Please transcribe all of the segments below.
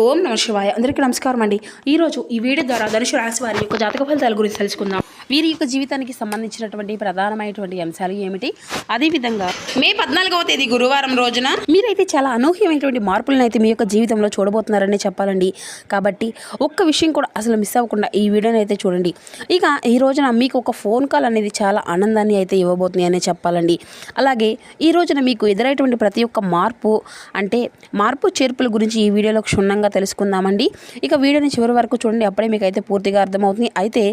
ఓం నమ శివాయ. అందరికీ నమస్కారం అండి. ఈరోజు ఈ వీడియో ద్వారా ధనుసు రాశి వారి యొక్క జాతక ఫలితాల గురించి తెలుసుకుందాం. వీరి యొక్క జీవితానికి సంబంధించినటువంటి ప్రధానమైనటువంటి అంశాలు ఏమిటి, అదేవిధంగా మే 14వ తేదీ గురువారం రోజున మీరైతే చాలా అనూహ్యమైనటువంటి మార్పులను అయితే మీ యొక్క జీవితంలో చూడబోతున్నారని చెప్పాలండి. కాబట్టి ఒక్క విషయం కూడా అసలు మిస్ అవ్వకుండా ఈ వీడియోని అయితే చూడండి. ఇక ఈ రోజున మీకు ఒక ఫోన్ కాల్ అనేది చాలా ఆనందాన్ని అయితే ఇవ్వబోతుంది అనే చెప్పాలండి. అలాగే ఈ రోజున మీకు ఎదురైనటువంటి ప్రతి ఒక్క మార్పు చేర్పుల గురించి ఈ వీడియోలో క్షుణ్ణంగా తెలుసుకుందామండి. ఇక వీడియోని చివరి వరకు చూడండి, అప్పుడే మీకు అయితే పూర్తిగా అర్థమవుతుంది. అయితే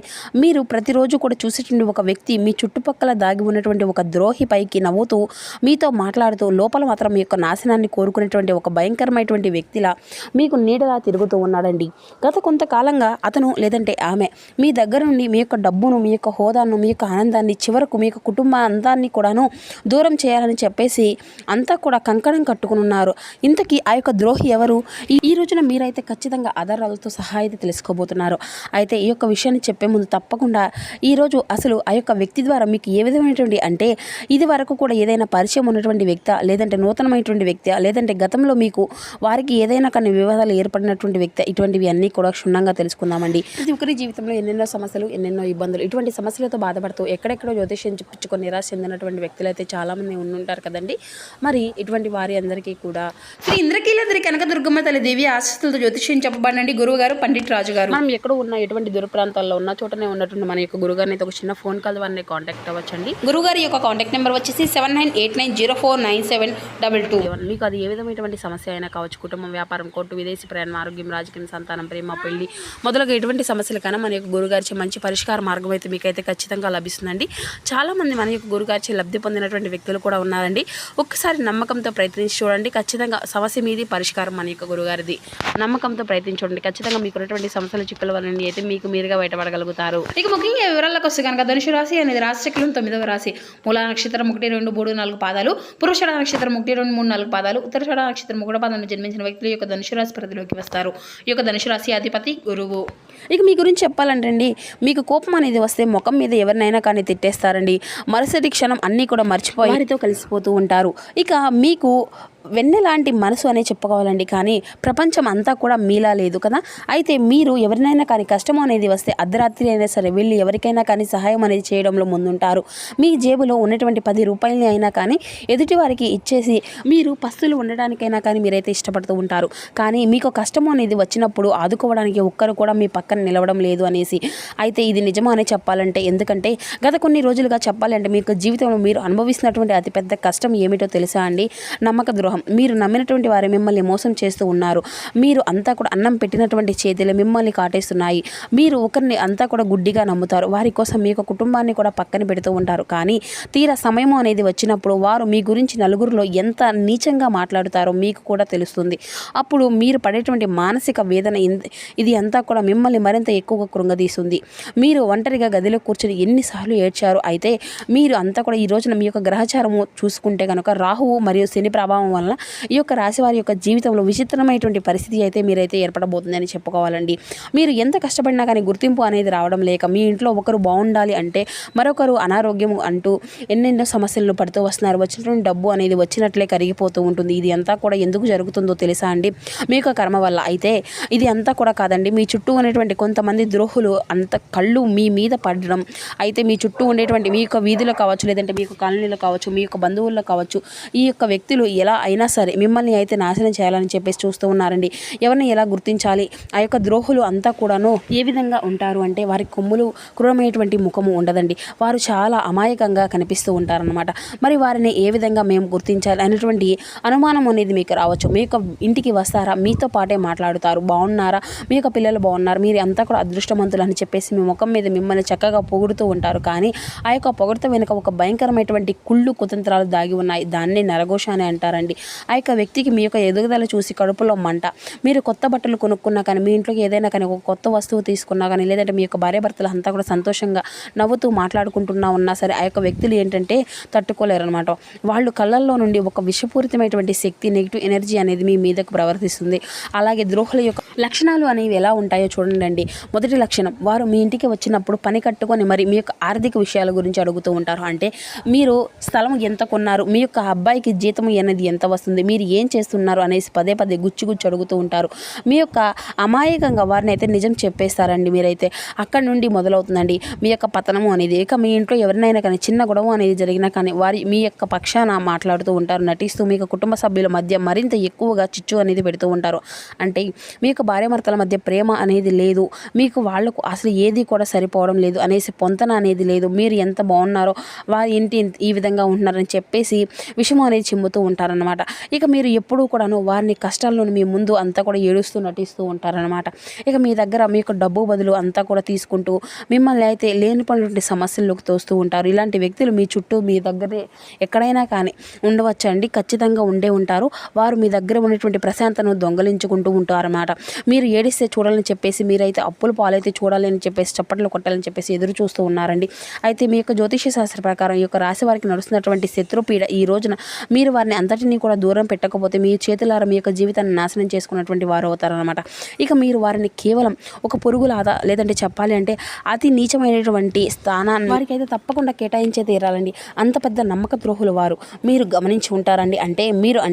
మీరు ప్రతిరోజు కూడా చూసేటువంటి ఒక వ్యక్తి మీ చుట్టుపక్కల దాగి ఉన్నటువంటి ఒక ద్రోహి పైకి నవ్వుతూ మీతో మాట్లాడుతూ లోపల మాత్రం మీ యొక్క నాశనాన్ని కోరుకునేటువంటి ఒక భయంకరమైనటువంటి వ్యక్తిలా మీకు నీడలా తిరుగుతూ ఉన్నాడండి. గత కొంతకాలంగా అతను లేదంటే ఆమె మీ దగ్గర నుండి మీ యొక్క డబ్బును, మీ యొక్క హోదాను, మీ యొక్క ఆనందాన్ని, చివరకు మీ యొక్క కుటుంబ అందాన్ని కూడాను దూరం చేయాలని చెప్పేసి అంతా కూడా కంకణం కట్టుకుని ఉన్నారు. ఇంతకీ ఆ యొక్క ద్రోహి ఎవరు? ఈ రోజున మీరైతే ఖచ్చితంగా ఆధారాలతో సహా అయితే తెలుసుకోబోతున్నారు. అయితే ఈ యొక్క విషయాన్ని చెప్పే ముందు తప్పకుండా ఈరోజు అసలు ఆ యొక్క వ్యక్తి ద్వారా మీకు ఏ విధమైనటువంటి అంటే ఇది వరకు కూడా ఏదైనా పరిచయం ఉన్నటువంటి వ్యక్తి, లేదంటే నూతనమైనటువంటి వ్యక్తి, లేదంటే గతంలో మీకు వారికి ఏదైనా కొన్ని వివాదాలు ఏర్పడినటువంటి వ్యక్తి, ఇటువంటివి అన్నీ కూడా క్షుణ్ణంగా తెలుసుకుందామండి. ప్రతి ఒక్కరి జీవితంలో ఎన్నెన్నో సమస్యలు, ఎన్నెన్నో ఇబ్బందులు, ఇటువంటి సమస్యలతో బాధపడుతూ ఎక్కడెక్కడో జ్యోతిష్యం చెప్పించుకొని నిరాశ చెందినటువంటి వ్యక్తులు అయితే చాలామంది ఉండుంటారు కదండి. మరి ఇటువంటి వారి అందరికీ కూడా శ్రీ ఇంద్రకీలాద్రి కనకదుర్గమ్మ తల్లి దేవి ఆశీస్సులతో జ్యోతిష్యం చెప్పబడండి. గురువు గారు పండిట్ రాజు గారు. మనం ఎక్కడో ఉన్న ఎటువంటి దూర ప్రాంతాల్లో ఉన్న చోటనే ఉన్నటువంటి మన యొక్క గురుగారిని అయితే ఒక చిన్న ఫోన్ కాల్ ద్వారా కాంటాక్ట్ అవ్వచ్చండి. గురుగారి యొక్క కాంటాక్ట్ నెంబర్ వచ్చేసి 7989049722. మీకు అది ఏ విధమైనటువంటి సమస్య అయినా కావచ్చు, కుటుంబం, వ్యాపారం, కోర్టు, విదేశీ ప్రయాణం, ఆరోగ్యం, రాజకీయం, సంతానం, ప్రేమ, పెళ్లి మొదలుగా ఎటువంటి సమస్యలకైనా మన యొక్క గురుగారిచే మంచి పరిష్కార మార్గం అయితే మీకైతే ఖచ్చితంగా లభిస్తుందండి. చాలామంది మన యొక్క గురుగారిచే లబ్ధి పొందినటువంటి వ్యక్తులు కూడా ఉన్నారండి. ఒక్కసారి నమ్మకంతో ప్రయత్నించి చూడండి, ఖచ్చితంగా సమస్య మీది పరిష్కారం మన యొక్క గురుగారిది. నమ్మకంతో ప్రయత్నించండి, ఖచ్చితంగా మీకు ఉన్నటువంటి సమస్యల చిక్కుల వల్ల అయితే మీకు మీరుగా బయటపడగలుగుతారు. ఇక ముఖ్యంగా వివరాలకు వస్తే కనుక ధనుసు రాశి అనేది రాశి చక్రం 9వ రాశి. మూలా నక్షత్రం 1, 2, 3, 4 పాదాలు, పురుష నక్షత్రం 1, 2, 3, 4 పాదాలు, ఉత్తరాషాఢ నక్షత్రం 3 పాదాలను జన్మించిన వ్యక్తుల యొక్క ధనుసు రాశి పరిధిలోకి వస్తారు. ఈ యొక్క ధనుసు రాశి అధిపతి గురువు. ఇక మీ గురించి చెప్పాలంటే అండి, మీకు కోపం అనేది వస్తే ముఖం మీద ఎవరినైనా కానీ తిట్టేస్తారండి. మరుసటి క్షణం అన్నీ కూడా మర్చిపోయి వారితో కలిసిపోతూ ఉంటారు. ఇక మీకు వెన్నెలాంటి మనసు అనే చెప్పుకోవాలండి. కానీ ప్రపంచం అంతా కూడా మీలా లేదు కదా. అయితే మీరు ఎవరినైనా కానీ కష్టం అనేది వస్తే అర్ధరాత్రి అయినా సరే వెళ్ళి ఎవరికైనా కానీ సహాయం అనేది చేయడంలో ముందుంటారు. మీ జేబులో ఉన్నటువంటి 10 రూపాయలని అయినా కానీ ఎదుటి వారికి ఇచ్చేసి మీరు పస్తులు ఉండడానికైనా కానీ మీరైతే ఇష్టపడుతూ ఉంటారు. కానీ మీకు కష్టం అనేది వచ్చినప్పుడు ఆదుకోవడానికి ఒక్కరు కూడా మీ పక్కన నిలవడం లేదు అనేసి. అయితే ఇది నిజమో అనే చెప్పాలంటే, ఎందుకంటే గత కొన్ని రోజులుగా చెప్పాలంటే మీకు జీవితంలో మీరు అనుభవిస్తున్నటువంటి అతిపెద్ద కష్టం ఏమిటో తెలుసా అండి? నమ్మక ద్రోహం. మీరు నమ్మినటువంటి వారు మిమ్మల్ని మోసం చేస్తూ ఉన్నారు. మీరు అంతా కూడా అన్నం పెట్టినటువంటి చేతులు మిమ్మల్ని కాటేస్తున్నాయి. మీరు ఒకరిని అంతా కూడా గుడ్డిగా నమ్ముతారు. వారి కోసం మీ యొక్క కుటుంబాన్ని కూడా పక్కన పెడుతూ ఉంటారు. కానీ తీరా సమయం అనేది వచ్చినప్పుడు వారు మీ గురించి నలుగురిలో ఎంత నీచంగా మాట్లాడుతారో మీకు కూడా తెలుస్తుంది. అప్పుడు మీరు పడేటువంటి మానసిక వేదన ఇది అంతా కూడా మిమ్మల్ని మరింత ఎక్కువగా కృంగదీస్తుంది. మీరు ఒంటరిగా గదిలో కూర్చొని ఎన్నిసార్లు ఏడ్చారు. అయితే మీరు అంతా కూడా ఈ రోజున మీ యొక్క గ్రహచారము చూసుకుంటే కనుక రాహువు మరియు శని ప్రభావం వల్ల ఈ యొక్క రాశి వారి యొక్క జీవితంలో విచిత్రమైనటువంటి పరిస్థితి అయితే మీరైతే ఏర్పడబోతుందని చెప్పుకోవాలండి. మీరు ఎంత కష్టపడినా కానీ గుర్తింపు అనేది రావడం లేక మీ ఇంట్లో ఒకరు బాగుండాలి అంటే మరొకరు అనారోగ్యం అంటూ ఎన్నెన్నో సమస్యలను పడుతూ వస్తున్నారు. వచ్చినటువంటి డబ్బు అనేది వచ్చినట్లే కరిగిపోతూ ఉంటుంది. ఇది అంతా కూడా ఎందుకు జరుగుతుందో తెలుసా అండి? మీ యొక్క కర్మ వల్ల. అయితే ఇది అంతా కూడా కాదండి, మీ చుట్టూ ఉన్నటువంటి కొంతమంది ద్రోహులు అంత కళ్ళు మీ మీద పడడం. అయితే మీ చుట్టూ ఉండేటువంటి మీ యొక్క వీధిలో కావచ్చు, లేదంటే మీ యొక్క కాలనీలో కావచ్చు, మీ యొక్క బంధువుల్లో కావచ్చు, ఈ యొక్క వ్యక్తులు ఎలా అయినా సరే మిమ్మల్ని అయితే నాశనం చేయాలని చెప్పేసి చూస్తూ ఉన్నారండి. ఎవరిని ఎలా గుర్తించాలి? ఆ యొక్క ద్రోహులు అంతా కూడాను ఏ విధంగా ఉంటారు అంటే వారి కొమ్ములు క్రూరమైనటువంటి ముఖము ఉండదండి. వారు చాలా అమాయకంగా కనిపిస్తూ ఉంటారనమాట. మరి వారిని ఏ విధంగా మేము గుర్తించాలి అనేటువంటి అనుమానం అనేది మీకు రావచ్చు. మీ యొక్క ఇంటికి వస్తారా, మీతో పాటే మాట్లాడుతారు, బాగున్నారా, మీ యొక్క పిల్లలు బాగున్నారు, మీరు అంతా కూడా అదృష్టవంతులు అని చెప్పేసి మీ ముఖం మీద మిమ్మల్ని చక్కగా పొగుడుతూ ఉంటారు. కానీ ఆ యొక్క పొగడత వెనుక ఒక భయంకరమైనటువంటి కుళ్ళు కుతంత్రాలు దాగి ఉన్నాయి. దాన్ని నరఘోష అని అంటారండి. ఆ యొక్క వ్యక్తికి మీ యొక్క ఎదుగుదల చూసి కడుపులో మంట. మీరు కొత్త బట్టలు కొనుక్కున్నా కానీ, మీ ఇంట్లోకి ఏదైనా కానీ ఒక కొత్త వస్తువు తీసుకున్నా కానీ, లేదంటే మీ యొక్క భార్యాభర్తలు అంతా కూడా సంతోషంగా నవ్వుతూ మాట్లాడుకుంటున్నా ఉన్నా సరే ఆ యొక్క వ్యక్తులు ఏంటంటే తట్టుకోలేరు అనమాట. వాళ్ళు కళ్ళల్లో నుండి ఒక విషపూరితమైనటువంటి శక్తి, నెగిటివ్ ఎనర్జీ అనేది మీ మీదకు ప్రవర్తిస్తుంది. అలాగే ద్రోహుల యొక్క లక్షణాలు అనేవి ఎలా ఉంటాయో చూడండి. మొదటి లక్షణం, వారు మీ ఇంటికి వచ్చినప్పుడు పని కట్టుకొని మరి మీ యొక్క ఆర్థిక విషయాల గురించి అడుగుతూ ఉంటారు. అంటే మీరు స్థలం ఎంత కొన్నారు, మీ యొక్క అబ్బాయికి జీతం అనేది ఎంత వస్తుంది, మీరు ఏం చేస్తున్నారు అనేసి పదే పదే గుచ్చి అడుగుతూ ఉంటారు. మీ యొక్క అమాయకంగా వారిని అయితే నిజం చెప్పేస్తారండి మీరైతే. అక్కడి నుండి మొదలవుతుందండి మీ యొక్క పతనము అనేది. ఇక మీ ఇంట్లో ఎవరినైనా కానీ చిన్న గొడవ అనేది జరిగినా కానీ మీ యొక్క పక్షాన మాట్లాడుతూ ఉంటారు, నటిస్తూ మీకు కుటుంబ సభ్యుల మధ్య మరింత ఎక్కువగా చిచ్చు అనేది పెడుతూ ఉంటారు. అంటే మీ యొక్క భార్యాభర్తల మధ్య ప్రేమ అనేది లేదు, మీకు వాళ్ళకు అసలు ఏది కూడా సరిపోవడం లేదు అనేసి పొంతన అనేది లేదు, మీరు ఎంత బాగున్నారో వారి ఇంటి ఈ విధంగా ఉంటున్నారని చెప్పేసి విషయం అనేది చిమ్ముతూ ఉంటారనమాట. ఇక మీరు ఎప్పుడూ కూడాను వారిని కష్టాల్లోని మీ ముందు అంతా కూడా ఏడుస్తూ నటిస్తూ ఉంటారనమాట. ఇక మీ దగ్గర మీకు డబ్బు బదులు అంతా కూడా తీసుకుంటూ మిమ్మల్ని అయితే లేనిపోయినటువంటి సమస్యల్లోకి తోస్తూ ఉంటారు. ఇలాంటి వ్యక్తులు మీ చుట్టూ మీ దగ్గరే ఎక్కడైనా కానీ ఉండవచ్చండి, ఖచ్చితంగా ఉండే ఉంటారు. వారు మీ దగ్గర ఉన్నటువంటి ప్రశాంతను దొంగలించుకుంటూ ఉంటారన్నమాట. మీరు ఏడిస్తే చూడాలని చెప్పేసి, మీరైతే అప్పుల పాలైతే చూడాలని చెప్పేసి, చప్పట్లు కొట్టాలని చెప్పేసి ఎదురు చూస్తూ ఉన్నారండి. అయితే మీ యొక్క జ్యోతిష్య శాస్త్ర ప్రకారం ఈ యొక్క రాశి వారికి నడుస్తున్నటువంటి శత్రుపీడ ఈ రోజున మీరు వారిని అంతటినీ కూడా దూరం పెట్టకపోతే మీ చేతులారా మీ యొక్క జీవితాన్ని నాశనం చేసుకున్నటువంటి వారు అవుతారనమాట. ఇక మీరు వారిని కేవలం ఒక పురుగులాదా, లేదంటే చెప్పాలి అంటే అతి నీచమైనటువంటి స్థానాన్ని వారికైతే తప్పకుండా కేటాయించే తీరాలండి. అంత పెద్ద నమ్మక ద్రోహులు వారు, మీరు గమనించి ఉంటారండి. అంటే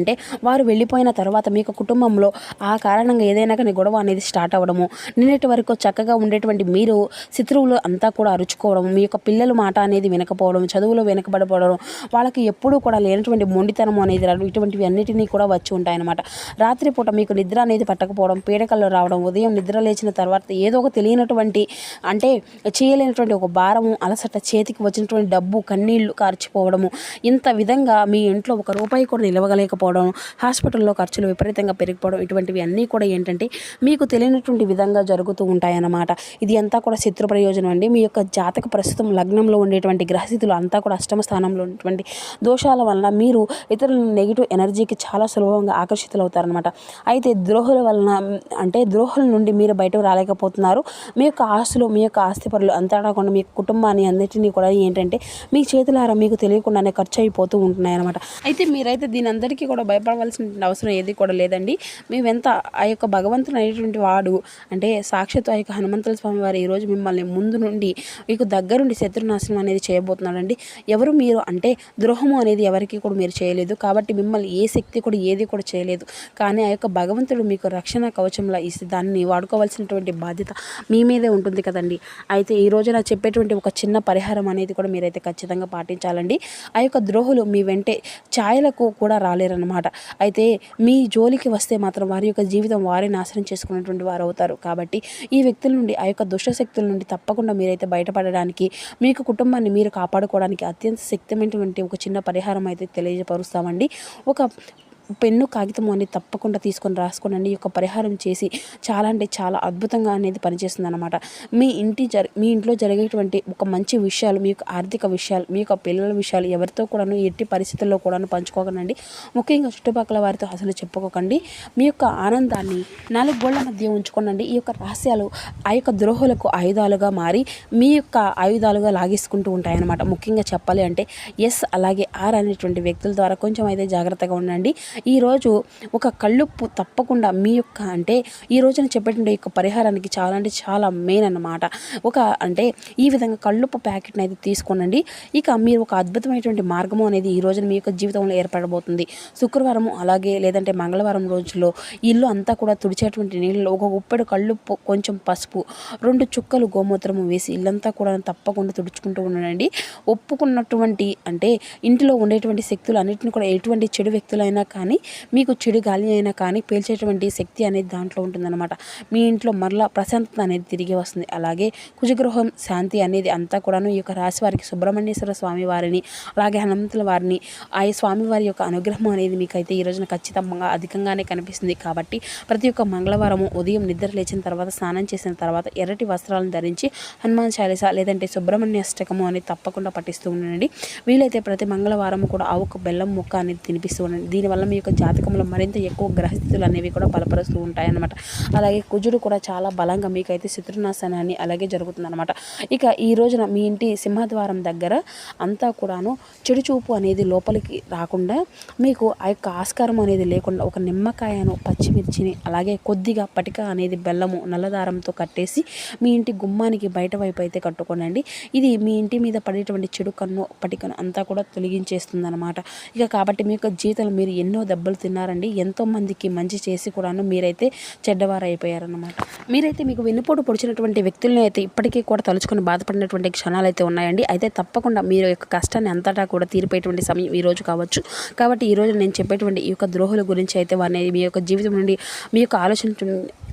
వారు వెళ్ళిపోయిన తర్వాత మీకు కుటుంబంలో ఆ కారణంగా ఏదైనా కానీ గొడవ అనేది స్టార్ట్ అవ్వడము, నిన్నటి వరకు చక్కగా ఉండేటువంటి మీరు శత్రువులు అంతా కూడా అరుచుకోవడం, మీ యొక్క పిల్లల మాట అనేది వినకపోవడం, చదువులో వెనకబడిపోవడం, వాళ్ళకి ఎప్పుడూ కూడా లేనటువంటి మొండితనం అనేది ఇటువంటివి అన్నిటినీ కూడా వచ్చి ఉంటాయన్నమాట. రాత్రిపూట మీకు నిద్ర అనేది పట్టకపోవడం, పీడకల్లో రావడం, ఉదయం నిద్ర లేచిన తర్వాత ఏదో ఒక తెలియనటువంటి చేయలేనటువంటి ఒక భారము, అలసట, చేతికి వచ్చినటువంటి డబ్బు కన్నీళ్లు కార్చిపోవడము, ఇంత విధంగా మీ ఇంట్లో ఒక రూపాయి కూడా నిలవగలేకపోవడం, హాస్పిటల్లో ఖర్చులు విపరీతంగా పెరిగిపోవడం, ఇటువంటివి అన్నీ కూడా ఏంటంటే మీకు తెలియనటువంటి విధంగా జరుగుతూ ఉంటాయన్నమాట. ఇది అంతా కూడా శత్రు ప్రయోజనం అండి. మీ యొక్క జాతక ప్రస్తుతం లగ్నంలో ఉండేటువంటి గ్రహస్థితులు అంతా కూడా అష్టమ స్థానంలో ఉన్నటువంటి దోషాల వలన మీరు ఇతరుల నెగిటివ్ ఎనర్జీకి చాలా సులభంగా ఆకర్షితులవుతారనమాట. అయితే ద్రోహుల వలన ద్రోహుల నుండి మీరు బయటకు రాలేకపోతున్నారు. మీ యొక్క ఆస్తులు, మీ యొక్క ఆస్తి పరులు అంతా కాకుండా మీ కుటుంబాన్ని అన్నిటినీ కూడా ఏంటంటే మీ చేతులారా మీకు తెలియకుండానే ఖర్చు అయిపోతూ ఉంటున్నాయి అనమాట. అయితే మీరైతే దీని అందరికీ కూడా భయపడవలసిన అవసరం ఏది కూడా లేదండి. మేమెంత ఆ యొక్క భగవంతుడు అనేటువంటి వాడు సాక్షాత్తు ఆ యొక్క హనుమంతుల స్వామి వారు ఈరోజు మిమ్మల్ని ముందు నుండి మీకు దగ్గరుండి శత్రునాశనం అనేది చేయబోతున్నాడండి. ఎవరు మీరు ద్రోహము అనేది ఎవరికి కూడా మీరు చేయలేదు, కాబట్టి మిమ్మల్ని ఏ శక్తి కూడా ఏది కూడా చేయలేదు. కానీ ఆ యొక్క భగవంతుడు మీకు రక్షణ కవచంలా ఇస్తే దాన్ని వాడుకోవాల్సినటువంటి బాధ్యత మీ మీదే ఉంటుంది కదండి. అయితే ఈ రోజున చెప్పేటువంటి ఒక చిన్న పరిహారం అనేది కూడా మీరైతే ఖచ్చితంగా పాటించాలండి. ఆ యొక్క ద్రోహులు మీ వెంటే ఛాయలకు కూడా రాలేరన్నమాట. అయితే మీ జోలికి వస్తే మాత్రం వారి యొక్క జీవితం వారే నాశనం చేసుకున్నటువంటి వారు అవుతారు. కాబట్టి ఈ వ్యక్తుల నుండి, ఆ యొక్క దుష్ట శక్తుల నుండి తప్పకుండా మీరైతే బయటపడడానికి, మీకు కుటుంబాన్ని మీరు కాపాడుకోవడానికి అత్యంత శక్తిమైనటువంటి ఒక చిన్న పరిహారం అయితే తెలియజపరుస్తామండి. ఒక పెన్ను, కాగితము అనేది తప్పకుండా తీసుకొని రాసుకోనండి. ఈ యొక్క పరిహారం చేసి చాలా అద్భుతంగా అనేది పనిచేస్తుంది అనమాట. మీ ఇంట్లో జరిగేటువంటి ఒక మంచి విషయాలు, మీ యొక్క ఆర్థిక విషయాలు, మీ యొక్క పిల్లల విషయాలు ఎవరితో కూడాను ఎట్టి పరిస్థితుల్లో కూడాను పంచుకోకండి. ముఖ్యంగా చుట్టుపక్కల వారితో అసలు చెప్పుకోకండి. మీ యొక్క ఆనందాన్ని 4 గోళ్ల మధ్య ఉంచుకోనండి. ఈ యొక్క రహస్యాలు ఆ యొక్క ద్రోహులకు ఆయుధాలుగా మారి మీ యొక్క ఆయుధాలుగా లాగేసుకుంటూ ఉంటాయన్నమాట. ముఖ్యంగా చెప్పాలి ఎస్ అలాగే ఆర్ అనేటువంటి వ్యక్తుల ద్వారా కొంచెం అయితే జాగ్రత్తగా ఉండండి. ఈరోజు ఒక కళ్ళుప్పు తప్పకుండా మీ యొక్క ఈ రోజున చెప్పేటువంటి యొక్క పరిహారానికి చాలా మెయిన్ అన్నమాట. ఈ విధంగా కళ్ళుప్పు ప్యాకెట్ని అయితే తీసుకోనండి. ఇక మీరు ఒక అద్భుతమైనటువంటి మార్గము అనేది ఈ రోజున మీ యొక్క జీవితంలో ఏర్పడబోతుంది. శుక్రవారము అలాగే లేదంటే మంగళవారం రోజుల్లో ఇల్లు అంతా కూడా తుడిచేటువంటి నీళ్ళలో ఒక గుప్పెడు కళ్ళుప్పు, కొంచెం పసుపు, 2 చుక్కలు గోమూత్రము వేసి ఇల్లంతా కూడా తప్పకుండా తుడుచుకుంటూ ఉండండి. ఒప్పుకున్నటువంటి ఇంటిలో ఉండేటువంటి శక్తులు అన్నింటిని కూడా ఎటువంటి చెడు వ్యక్తులైనా కానీ, మీకు చెడు గాలి అయినా కానీ పేల్చేటువంటి శక్తి అనేది దాంట్లో ఉంటుందన్నమాట. మీ ఇంట్లో మరలా ప్రశాంతత అనేది తిరిగి వస్తుంది. అలాగే కుజగృహం శాంతి అనేది అంతా కూడాను ఈ యొక్క రాశి వారికి సుబ్రహ్మణ్యేశ్వర స్వామి వారిని, అలాగే హనుమంతుల వారిని, ఆ స్వామివారి యొక్క అనుగ్రహం అనేది మీకైతే ఈ రోజున ఖచ్చితంగా అధికంగానే కనిపిస్తుంది. కాబట్టి ప్రతి ఒక్క మంగళవారము ఉదయం నిద్ర లేచిన తర్వాత, స్నానం చేసిన తర్వాత ఎర్రటి వస్త్రాలను ధరించి హనుమాన్ చాలీస లేదంటే సుబ్రహ్మణ్య అష్టకము అనేది తప్పకుండా పఠిస్తూ ఉండండి. వీలైతే ప్రతి మంగళవారం కూడా ఆవుకు బెల్లం ముక్క అనేది తినిపిస్తూ ఉండండి. దీనివల్ల మీ యొక్క జాతకంలో మరింత ఎక్కువ గ్రహస్థితులు అనేవి కూడా బలపరుస్తూ ఉంటాయన్నమాట. అలాగే కుజుడు కూడా చాలా బలంగా మీకైతే శత్రునాశనాన్ని అలాగే జరుగుతుందన్నమాట. ఇక ఈ రోజున మీ ఇంటి సింహద్వారం దగ్గర అంతా కూడాను చెడు చూపు అనేది లోపలికి రాకుండా, మీకు ఆ యొక్క ఆస్కారం అనేది లేకుండా ఒక నిమ్మకాయను, పచ్చిమిర్చిని, అలాగే కొద్దిగా పటిక అనేది బెల్లము నల్లదారంతో కట్టేసి మీ ఇంటి గుమ్మానికి బయట వైపు అయితే కట్టుకోనండి. ఇది మీ ఇంటి మీద పడేటువంటి చెడు కన్ను, పటికను అంతా కూడా తొలగించేస్తుంది అనమాట. ఇక కాబట్టి మీ యొక్క జీవితంలో మీరు ఎన్నో ఎన్నో దెబ్బలు తిన్నారండి. ఎంతోమందికి మంచి చేసి కూడాను మీరైతే చెడ్డవారు అయిపోయారన్నమాట. మీరైతే మీకు వెన్నుపోటు పొడిచినటువంటి వ్యక్తులను అయితే ఇప్పటికీ కూడా తలుచుకొని బాధపడినటువంటి క్షణాలు అయితే ఉన్నాయండి. అయితే తప్పకుండా మీరు యొక్క కష్టాన్ని అంతటా కూడా తీరిపోయేటువంటి సమయం ఈ రోజు కావచ్చు. కాబట్టి ఈరోజు నేను చెప్పేటువంటి ఈ యొక్క ద్రోహుల గురించి అయితే వారిని మీ యొక్క జీవితం నుండి మీ యొక్క ఆలోచన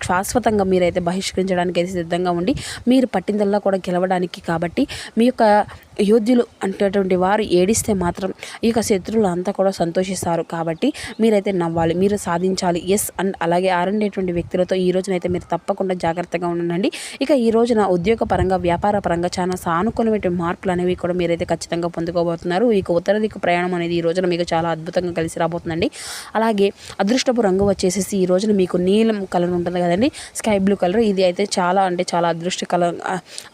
శాశ్వతంగా మీరైతే బహిష్కరించడానికి అయితే సిద్ధంగా ఉండి మీరు పట్టిందల్లా కూడా గెలవడానికి. కాబట్టి మీ యొక్క యోధులు అనేటటువంటి వారు ఏడిస్తే మాత్రం ఈ యొక్క శత్రువులు అంతా కూడా సంతోషిస్తారు. కాబట్టి మీరైతే నవ్వాలి, మీరు సాధించాలి. ఎస్ అండ్ అలాగే ఆరండేటువంటి వ్యక్తులతో ఈ రోజునైతే మీరు తప్పకుండా జాగ్రత్తగా ఉండండి. ఇక ఈ రోజున ఉద్యోగ పరంగా వ్యాపార పరంగా చాలా సానుకూలమైన మార్పులు అనేవి కూడా మీరైతే ఖచ్చితంగా పొందుకోబోతున్నారు. ఇక ఉత్తర దిక్కు ప్రయాణం అనేది ఈ రోజున మీకు చాలా అద్భుతంగా కలిసి రాబోతుందండి. అలాగే అదృష్టపు రంగు వచ్చేసేసి ఈ రోజున మీకు నీలం కలర్ ఉంటుంది కదండి, స్కై బ్లూ కలర్. ఇది అయితే చాలా అంటే చాలా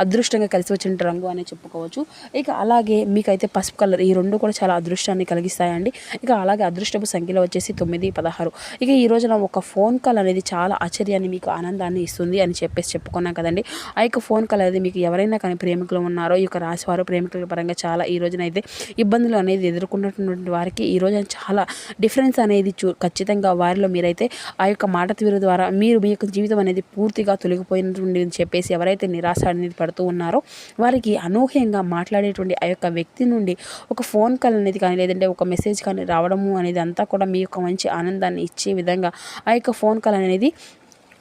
అదృష్టంగా కలిసి వచ్చిన రంగు అని చెప్పుకోవచ్చు. ఇక అలాగే మీకైతే పసుపు కలర్, ఈ రెండు కూడా చాలా అదృష్టాన్ని కలిగిస్తాయండి. ఇక అలాగే అదృష్టపు సంఖ్యలో వచ్చేసి 9, 16. ఇక ఈ రోజున ఒక ఫోన్ కాల్ అనేది చాలా ఆశ్చర్యాన్ని మీకు ఆనందాన్ని ఇస్తుంది అని చెప్పుకున్నాం కదండి. ఆ యొక్క ఫోన్ కాల్ అనేది మీకు ఎవరైనా కానీ ప్రేమికులు ఉన్నారో ఈ యొక్క రాశివారు ప్రేమికుల పరంగా చాలా ఈ రోజున అయితే ఇబ్బందులు అనేది ఎదుర్కొన్నటువంటి వారికి ఈ రోజున చాలా డిఫరెన్స్ అనేది ఖచ్చితంగా వారిలో మీరైతే ఆ యొక్క మాట తీరు ద్వారా మీరు మీ యొక్క జీవితం అనేది పూర్తిగా తొలగిపోయినటువంటి అని చెప్పేసి ఎవరైతే నిరాశ అనేది పడుతూ ఉన్నారో వారికి అనూహ్యంగా మాట్లాడేటువంటి ఆ యొక్క వ్యక్తి నుండి ఒక ఫోన్ కాల్ అనేది కానీ లేదంటే ఒక మెసేజ్ కానీ రావడము అనేది అంతా కూడా మీ యొక్క మంచి ఆనందాన్ని ఇచ్చే విధంగా ఆ యొక్క ఫోన్ కాల్ అనేది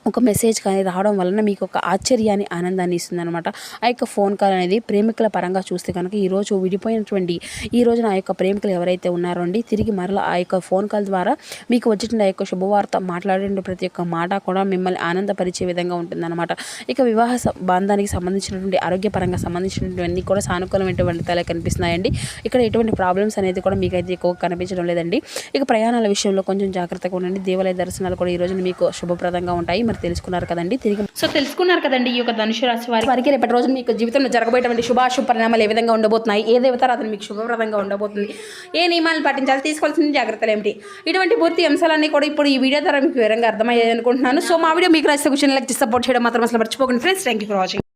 ఒక మెసేజ్ కానీ రావడం వలన మీకు ఒక ఆశ్చర్యాన్ని ఆనందాన్ని ఇస్తుంది అనమాట. ఆ యొక్క ఫోన్ కాల్ అనేది ప్రేమికుల పరంగా చూస్తే కనుక ఈరోజు విడిపోయినటువంటి ఈ రోజున ఆ యొక్క ప్రేమికులు ఎవరైతే ఉన్నారో అండి తిరిగి మరలా ఆ యొక్క ఫోన్ కాల్ ద్వారా మీకు వచ్చిన ఆ యొక్క శుభవార్త మాట్లాడే ప్రతి ఒక్క మాట కూడా మిమ్మల్ని ఆనందపరిచే విధంగా ఉంటుందన్నమాట. ఇక వివాహ బంధానికి సంబంధించినటువంటి ఆరోగ్యపరంగా సంబంధించినటువంటి కూడా సానుకూలమైనటువంటి తలే కనిపిస్తున్నాయండి. ఇక్కడ ఎటువంటి ప్రాబ్లమ్స్ అనేది కూడా మీకైతే ఎక్కువ కనిపించడం లేదండి. ఇక ప్రయాణాల విషయంలో కొంచెం జాగ్రత్తగా ఉండండి. దేవాలయ దర్శనాలు కూడా ఈ రోజున మీకు శుభప్రదంగా ఉంటాయి. మరి తెలుసుకున్నారు కదండి. తెలుసుకున్నారు కదండి ఈ యొక్క ధనుసు రాశి వారికి రేపటి రోజు మీకు జీవితంలో జరగబోయేటువంటి శుభాశుభ పరిణామాలు ఏ విధంగా ఉండబోతున్నాయి, ఏ దేవతారు అతను మీకు శుభప్రదంగా ఉండబోతుంది, ఏ నియమాలను పాటించాలి, తీసుకోవాల్సిన జాగ్రత్తలు ఏమిటి, ఇటువంటి పూర్తి అంశాలన్నీ కూడా ఇప్పుడు ఈ వీడియో ద్వారా మీకు వివరంగా అర్థమయ్యాయి అనుకుంటున్నాను. సో మా వీడియో మీకు రాస్తే కూర్చొని లైక్ సపోర్ట్ చేయడం మాత్రం అసలు మర్చిపోకండి friends. Thank you for watching.